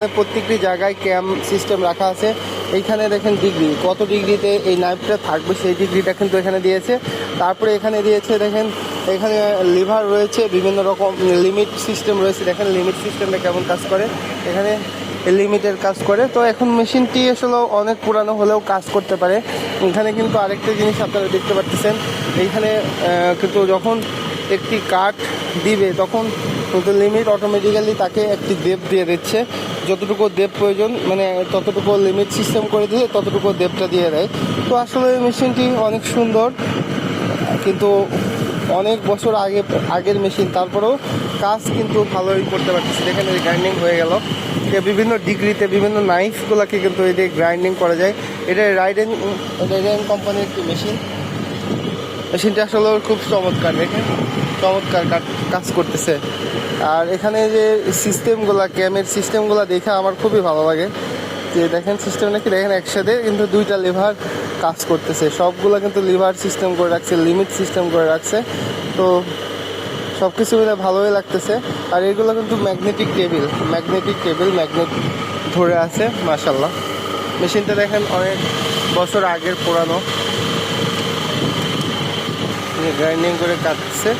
প্রত্যেকটি জায়গায় ক্যাম সিস্টেম রাখা আছে। এইখানে দেখেন ডিগ্রি, কত ডিগ্রিতে এই নাইফটা থাকবে সেই ডিগ্রিটা কিন্তু এখানে দিয়েছে। তারপরে এখানে দিয়েছে দেখেন, এখানে লিভার রয়েছে, বিভিন্ন রকম লিমিট সিস্টেম রয়েছে। দেখেন লিমিট সিস্টেমটা কেমন কাজ করে, এখানে লিমিটের কাজ করে। তো এখন মেশিনটি আসলে অনেক পুরানো হলেও কাজ করতে পারে। এখানে কিন্তু আরেকটা জিনিস আপনারা দেখতে পাচ্ছেন, এইখানে কিন্তু যখন একটি কাঠ দিবে তখন কিন্তু লিমিট অটোমেটিক্যালি তাকে একটি দেব দিয়ে দিচ্ছে। যতটুকু দেব প্রয়োজন মানে ততটুকু লিমিট সিস্টেম করে দিয়ে ততটুকু দেবটা দিয়ে দেয়। তো আসলে এই মেশিনটি অনেক সুন্দর, কিন্তু অনেক বছর আগের মেশিন, তারপরেও কাজ কিন্তু ভালোই করতে পারতেছে। দেখেন এই গ্রাইন্ডিং হয়ে গেল, বিভিন্ন ডিগ্রিতে বিভিন্ন নাইফগুলোকে কিন্তু এই দিয়ে গ্রাইন্ডিং করা যায়। এটা রাইডেন কোম্পানির একটি মেশিন। মেশিনটা আসলে খুব চমৎকার, দেখেন চমৎকার কাজ করতেছে। আর এখানে যে সিস্টেমগুলো, ক্যামের সিস্টেমগুলো দেখে আমার খুবই ভালো লাগে। যে দেখেন সিস্টেম নাকি দেখেন একসাথে কিন্তু দুইটা লিভার কাজ করতেছে, সবগুলো কিন্তু লিভার সিস্টেম করে রাখছে, লিমিট সিস্টেম করে রাখছে। তো সব কিছু মিলে ভালোই লাগতেছে। আর এগুলো কিন্তু ম্যাগনেটিক ম্যাগনেট ধরে আছে। মাশাআল্লাহ, মেশিনটা দেখেন অনেক বছর আগের পুরানো, গ্রাইন্ডিং করে কাটছে।